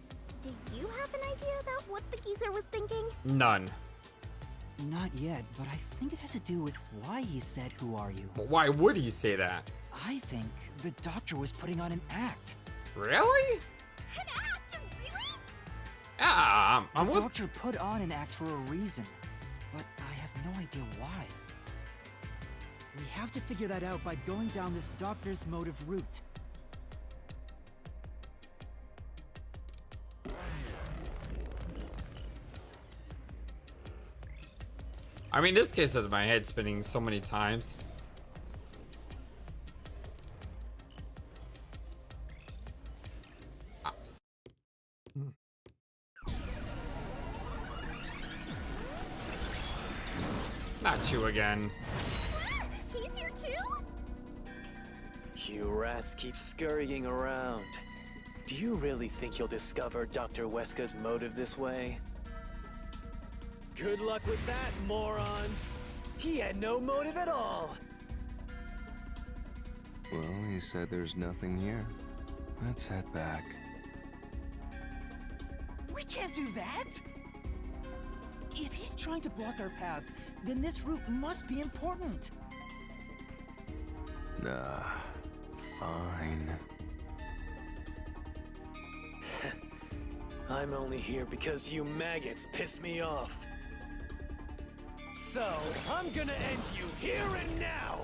do you have an idea about what the geezer was thinking? None. Not yet, but I think it has to do with why he said, "Who are you?" But why would he say that? I think the doctor was putting on an act. Really? An act? Really? Yeah, I'm The with. doctor put on an act for a reason, but I have no idea why. We have to figure that out by going down this doctor's motive route. I mean, this case has my head spinning so many times. Not you again. He's here too? You rats keep scurrying around. Do you really think you'll discover Dr. Weska's motive this way? Good luck with that, morons! He had no motive at all! Well, he said there's nothing here. Let's head back. We can't do that! If he's trying to block our path, then this route must be important. Nah, fine. I'm only here because you maggots piss me off. So, I'm gonna end you here and now!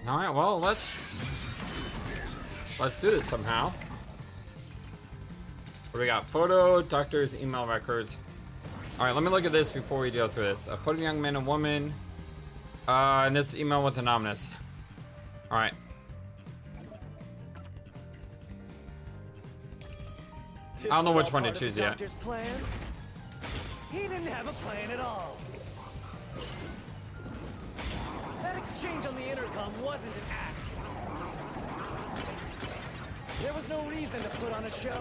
Alright, well, let's do this somehow. What do we got? Photo, doctors, email records. Alright, let me look at this before we go through this. A photo of a young man and woman. And this email with anonymous. Alright. I don't know which one to choose yet. Plan? He didn't have a plan at all. That exchange on the intercom wasn't an act. There was no reason to put on a show.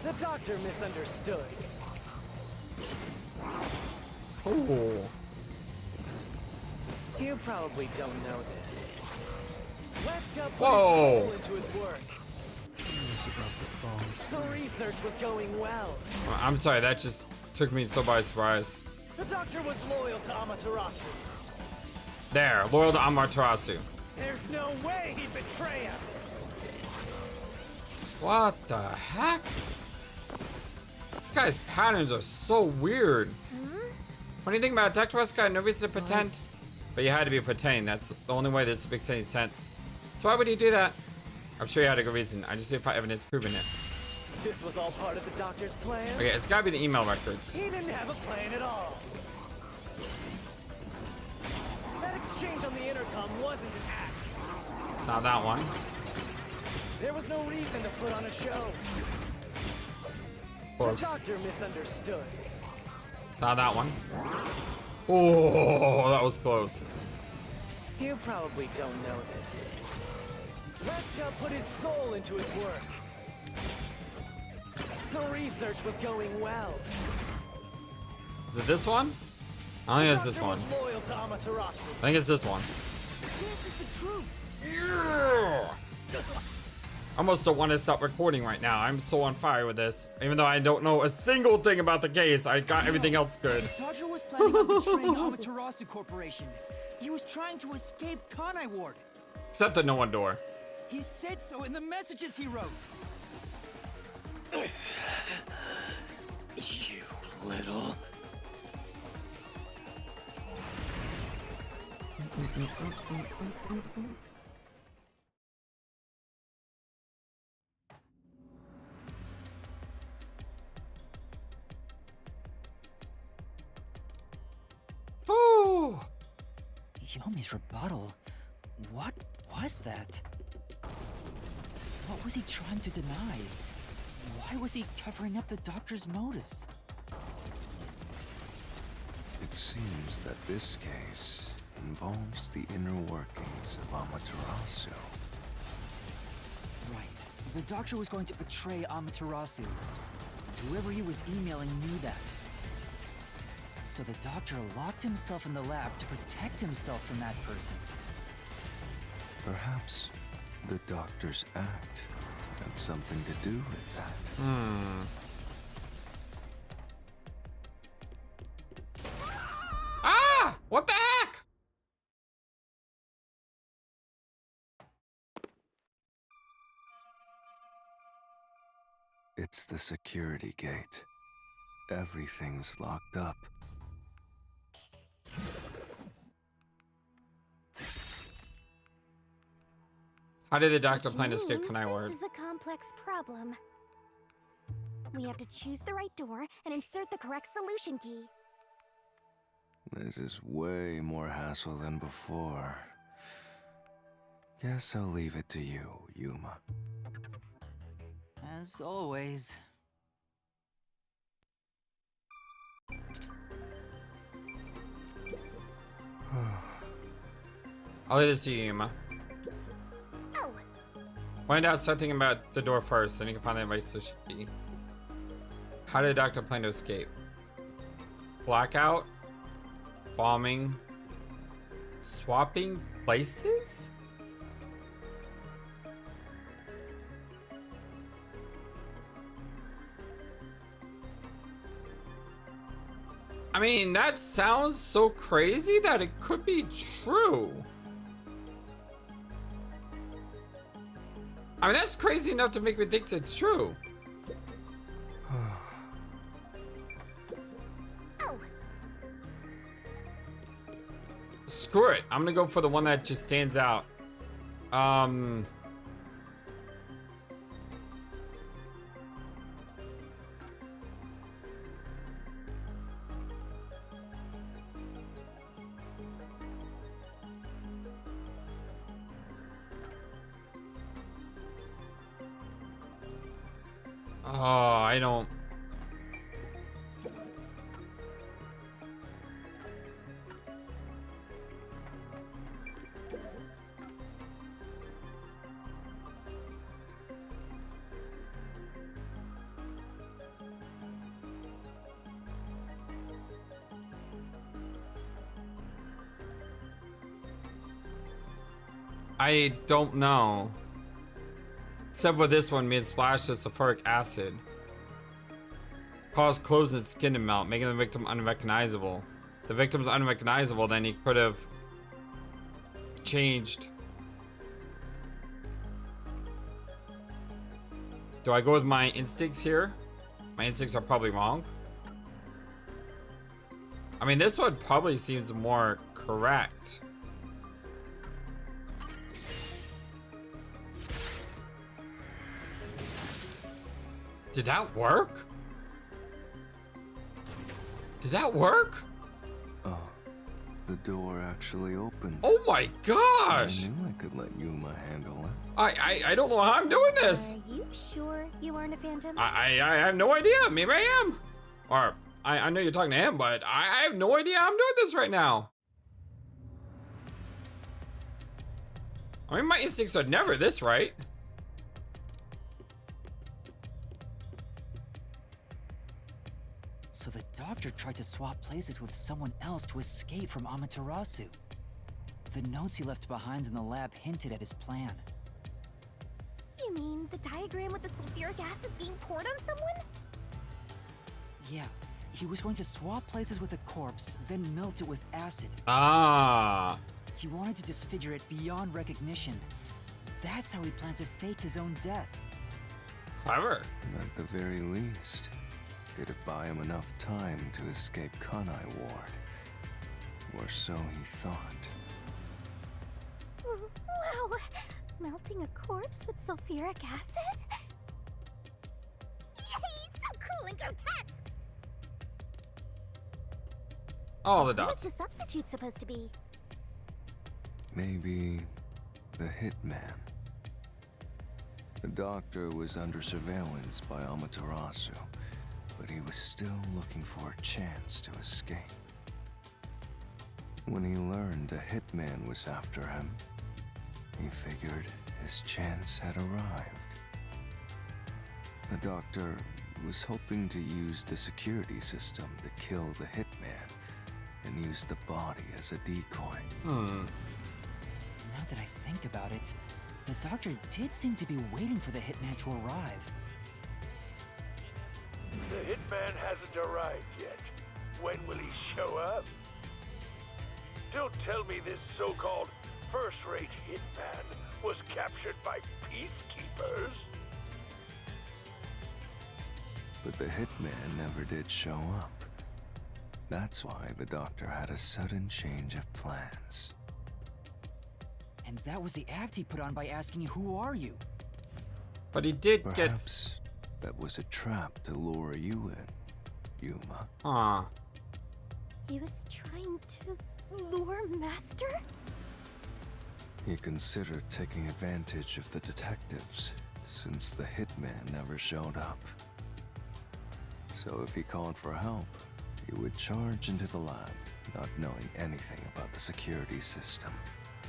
The doctor misunderstood. Ooh. You probably don't know this. Weska put Whoa. his soul into his work. The research was going well. I'm sorry, that just took me so by surprise. The doctor was loyal to Amaterasu. There, loyal to Amaterasu. There's no way he'd betray us. What the heck? This guy's patterns are so weird. What do you think about it? Dr. West got no reason to pretend? But you had to be pretending. That's the only way this makes any sense. So why would he do that? I'm sure he had a good reason. I just need to find evidence proving it. This was all part of the doctor's plan. Okay, it's gotta be the email records. He didn't have a plan at all. That exchange on the intercom wasn't an act. It's not that one. There was no reason to put on a show. Of course. The doctor misunderstood. It's not that one. Oh, that was close. You probably don't know this. Weska put his soul into his work. The research was going well. Is it this one? I think it's this one. The doctor was loyal to Amaterasu. I think it's this one. This is the truth. Yeah. I almost don't want to stop recording right now. I'm so on fire with this. Even though I don't know a single thing about the case, I got everything else good. The doctor was planning on betraying Amaterasu Corporation. He was trying to escape Kanai Ward. Except the no one door. He said so in the messages he wrote. You little... Ooh. Yomi's rebuttal. What was that? What was he trying to deny? Why was he covering up the doctor's motives? It seems that this case involves the inner workings of Amaterasu. Right. The doctor was going to betray Amaterasu. And whoever he was emailing knew that. So the doctor locked himself in the lab to protect himself from that person. Perhaps the doctor's act had something to do with that. Ah! What the heck? It's the security gate. Everything's locked up. How did the doctor Which plan to escape means Kanai Ward? This is a complex problem. We have to choose the right door and insert the correct solution key. This is way more hassle than before. Guess I'll leave it to you, Yuma. As always. I'll leave this to you, Yuma. Oh, When in doubt, start thinking about the door first, then you can find the right solution key. How did the doctor plan to escape? Blackout? Bombing? Swapping places? I mean, that sounds so crazy that it could be true. I mean, that's crazy enough to make me think it's true. Oh, Screw it. I'm gonna go for the one that just stands out. Oh, I don't. I don't know. Except for this one, made splash of sulfuric acid. Cause clothes and skin to melt, making the victim unrecognizable. The victim's unrecognizable, then he could have changed. Do I go with my instincts here? My instincts are probably wrong. I mean, this one probably seems more correct. Did that work? Did that work? Oh, the door actually opened. Oh my gosh! I knew I could let Yuma handle it. I don't know how I'm doing this. are you sure you aren't a phantom? I have no idea. Maybe I am. Or I know you're talking to him, but I have no idea how I'm doing this right now. I mean, my instincts are never this right. So the doctor tried to swap places with someone else to escape from Amaterasu. The notes he left behind in the lab hinted at his plan. You mean the diagram with the sulfuric acid being poured on someone? Yeah, he was going to swap places with a corpse, then melt it with acid. Ah. He wanted to disfigure it beyond recognition. That's how he planned to fake his own death. Clever. At the very least, it'd buy him enough time to escape Kanai Ward. Or so he thought. Wow, melting a corpse with sulfuric acid? Yay, so cool and grotesque! All the What's the dots. substitute supposed to be? Maybe the hitman. The doctor was under surveillance by Amaterasu, but he was still looking for a chance to escape. When he learned a hitman was after him, he figured his chance had arrived. The doctor was hoping to use the security system to kill the hitman and use the body as a decoy. Now that I think about it, the doctor did seem to be waiting for the hitman to arrive. The hitman hasn't arrived yet. When will he show up? Don't tell me this so-called first-rate hitman was captured by peacekeepers. But the hitman never did show up. That's why the doctor had a sudden change of plans. And that was the act he put on by asking, "Who are you?" But he did Perhaps that was a trap to lure you in, Yuma. Huh. He was trying to lure Master? He considered taking advantage of the detectives, since the hitman never showed up. So if he called for help, he would charge into the lab, not knowing anything about the security system,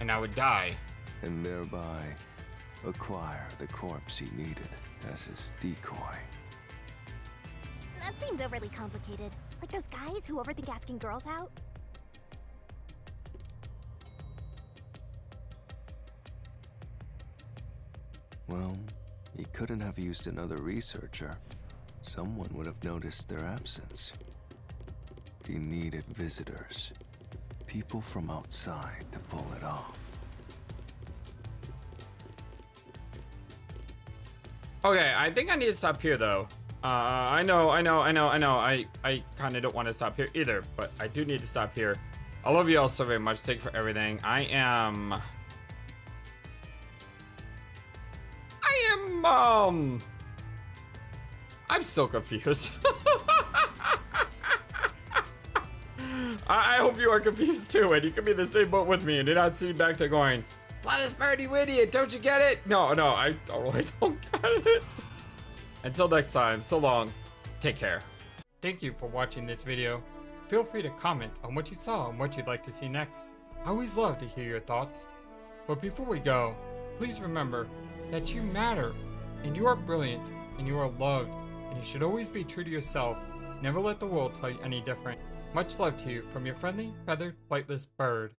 And I would die. and thereby acquire the corpse he needed as his decoy. That seems overly complicated. Like those guys who overthink asking girls out? Well, he couldn't have used another researcher. Someone would have noticed their absence. He needed visitors. People from outside to pull it off. Okay, I think I need to stop here though. I know. I kind of don't want to stop here either, but I do need to stop here. I love you all so very much. Thank you for everything. I'm still confused. I hope you are confused too, and you can be in the same boat with me and you're not sitting back there going, FlightlessBird, you idiot, don't you get it? No, I totally don't get it. Until next time, so long, take care. Thank you for watching this video. Feel free to comment on what you saw and what you'd like to see next. I always love to hear your thoughts. But before we go, please remember that you matter, and you are brilliant, and you are loved, and you should always be true to yourself. Never let the world tell you any different. Much love to you from your friendly, feathered, flightless bird.